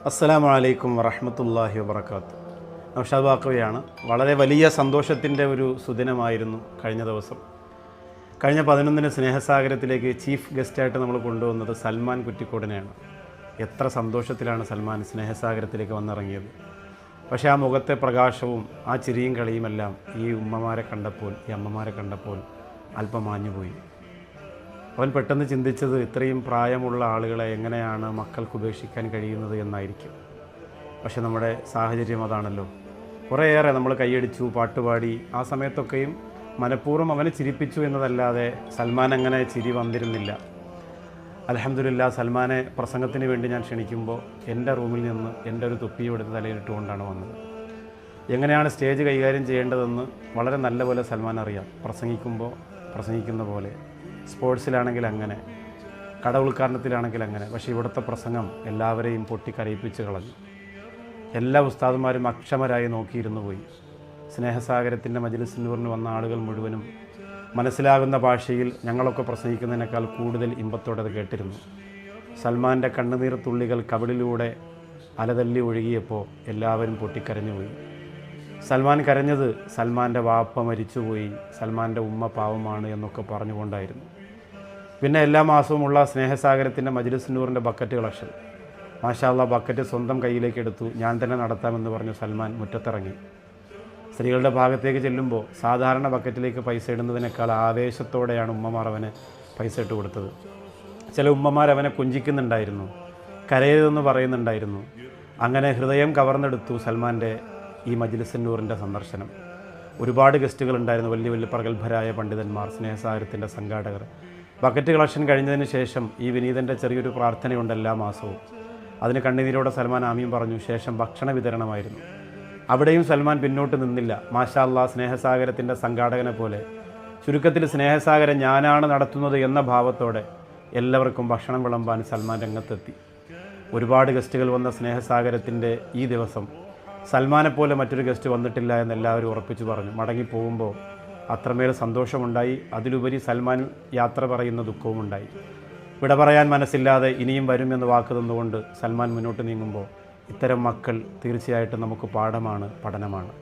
അസ്സലാമു അലൈക്കും വറഹ്മത്തുള്ളാഹി വബറകാതുഹു. നൗഷാദ് ബാക്കവിയാണ്. വളരെ വലിയ സന്തോഷത്തിൻ്റെ ഒരു സുദിനമായിരുന്നു കഴിഞ്ഞ ദിവസം. കഴിഞ്ഞ 11-ന് സ്നേഹസാഗരത്തിലേക്ക് ചീഫ് ഗസ്റ്റായിട്ട് നമ്മൾ കൊണ്ടുവന്നത് സൽമാൻ കുറ്റിക്കോടിനെയാണ്. എത്ര സന്തോഷത്തിലാണ് സൽമാൻ സ്നേഹസാഗരത്തിലേക്ക് വന്നിറങ്ങിയത്. പക്ഷേ ആ മുഖത്തെ പ്രകാശവും ആ ചിരിയും കളിയുമെല്ലാം ഈ ഉമ്മമാരെ കണ്ടപ്പോൾ, ഈ അമ്മമാരെ കണ്ടപ്പോൾ അല്പം മാഞ്ഞുപോയി. അവൻ പെട്ടെന്ന് ചിന്തിച്ചത് ഇത്രയും പ്രായമുള്ള ആളുകളെ എങ്ങനെയാണ് മക്കൾക്ക് ഉപേക്ഷിക്കാൻ കഴിയുന്നത് എന്നായിരിക്കും. പക്ഷെ നമ്മുടെ സാഹചര്യം അതാണല്ലോ. കുറേയേറെ നമ്മൾ കൈയടിച്ചു, പാട്ടുപാടി, ആ സമയത്തൊക്കെയും മനഃപൂർവ്വം അവനെ ചിരിപ്പിച്ചു എന്നതല്ലാതെ സൽമാൻ അങ്ങനെ ചിരി വന്നിരുന്നില്ല. അൽഹംദുലില്ലാ, സൽമാനെ പ്രസംഗത്തിന് വേണ്ടി ഞാൻ ക്ഷണിക്കുമ്പോൾ എൻ്റെ റൂമിൽ നിന്ന് എൻ്റെ ഒരു തൊപ്പിയും എടുത്ത് തലയിലിട്ടുകൊണ്ടാണ് വന്നത്. എങ്ങനെയാണ് സ്റ്റേജ് കൈകാര്യം ചെയ്യേണ്ടതെന്ന് വളരെ നല്ലപോലെ സൽമാൻ അറിയാം. പ്രസംഗിക്കുമ്പോൾ പ്രസംഗിക്കുന്ന പോലെ, സ്പോർട്സിലാണെങ്കിൽ അങ്ങനെ, കട ഉദ്ഘാടനത്തിലാണെങ്കിൽ അങ്ങനെ. പക്ഷേ ഇവിടുത്തെ പ്രസംഗം എല്ലാവരെയും പൊട്ടിക്കരയിപ്പിച്ച് കളഞ്ഞു. എല്ലാ ഉസ്താദുമാരും അക്ഷമരായി നോക്കിയിരുന്നു പോയി. സ്നേഹസാഗരത്തിൻ്റെ മജ്‌ലിസ് നൂറിന് വന്ന ആളുകൾ മുഴുവനും മനസ്സിലാകുന്ന ഭാഷയിൽ ഞങ്ങളൊക്കെ പ്രസംഗിക്കുന്നതിനേക്കാൾ കൂടുതൽ ഇമ്പത്തോടെ അത് കേട്ടിരുന്നു. സൽമാൻ്റെ കണ്ണുനീർ തുള്ളികൾ കവിളിലൂടെ അലതല്ലി ഒഴുകിയപ്പോൾ എല്ലാവരും പൊട്ടിക്കരഞ്ഞുപോയി. സൽമാൻ കരഞ്ഞത് സൽമാൻ്റെ വാപ്പ മരിച്ചുപോയി, സൽമാൻ്റെ ഉമ്മ പാവമാണ് എന്നൊക്കെ പറഞ്ഞുകൊണ്ടായിരുന്നു. പിന്നെ എല്ലാ മാസവുമുള്ള സ്നേഹസാഗരത്തിൻ്റെ മജ്‌ലിസ് നൂറിൻ്റെ ബക്കറ്റ് കളക്ഷൻ. മാഷാ അല്ലാഹ്, ബക്കറ്റ് സ്വന്തം കയ്യിലേക്ക് എടുത്തു. ഞാൻ തന്നെ നടത്താമെന്ന് പറഞ്ഞു സൽമാൻ മുറ്റത്തിറങ്ങി. സ്ത്രീകളുടെ ഭാഗത്തേക്ക് ചെല്ലുമ്പോൾ സാധാരണ ബക്കറ്റിലേക്ക് പൈസ ഇടുന്നതിനേക്കാൾ ആവേശത്തോടെയാണ് ഉമ്മമാർ അവന് പൈസ ഇട്ട് കൊടുത്തത്. ചില ഉമ്മമാർ അവനെ കൊഞ്ചിക്കുന്നുണ്ടായിരുന്നു, കരയരുതെന്ന് പറയുന്നുണ്ടായിരുന്നു. അങ്ങനെ ഹൃദയം കവർന്നെടുത്തു സൽമാൻ്റെ ഈ മജ്‌ലിസ് നൂറിൻ്റെ സന്ദർശനം. ഒരുപാട് ഗസ്റ്റുകളുണ്ടായിരുന്നു, വലിയ വലിയ പ്രഗത്ഭരായ പണ്ഡിതന്മാർ, സ്നേഹസാഗരത്തിൻ്റെ സംഘാടകർ. ബക്കറ്റ് കളക്ഷൻ കഴിഞ്ഞതിന് ശേഷം ഈ വിനീതൻ്റെ ചെറിയൊരു പ്രാർത്ഥനയുണ്ട് എല്ലാ മാസവും. അതിന് കണ്ണുനീരോടെ സൽമാൻ ആമീൻ പറഞ്ഞു. ശേഷം ഭക്ഷണ വിതരണമായിരുന്നു. അവിടെയും സൽമാൻ പിന്നോട്ട് നിന്നില്ല. മാഷാ അല്ലാഹ്, സ്നേഹസാഗരത്തിൻ്റെ സംഘാടകനെ പോലെ, ചുരുക്കത്തിൽ സ്നേഹസാഗരം ഞാനാണ് നടത്തുന്നത് എന്ന ഭാവത്തോടെ എല്ലാവർക്കും ഭക്ഷണം വിളമ്പാൻ സൽമാൻ രംഗത്തെത്തി. ഒരുപാട് ഗസ്റ്റുകൾ വന്ന സ്നേഹസാഗരത്തിൻ്റെ ഈ ദിവസം സൽമാനെപ്പോലെ മറ്റൊരു ഗസ്റ്റ് വന്നിട്ടില്ല എന്ന് എല്ലാവരും ഉറപ്പിച്ചു പറഞ്ഞു. മടങ്ങിപ്പോകുമ്പോൾ അത്രമേൽ സന്തോഷമുണ്ടായി. അതിലുപരി സൽമാൻ യാത്ര പറയുന്ന ദുഃഖവുമുണ്ടായി. വിട പറയാൻ മനസ്സില്ലാതെ ഇനിയും വരുമെന്ന് വാക്ക് തന്നുകൊണ്ട് സൽമാൻ മുന്നോട്ട് നീങ്ങുമ്പോൾ ഇത്തരം മക്കൾ തീർച്ചയായിട്ടും നമുക്ക് പാഠമാണ്, പഠനമാണ്.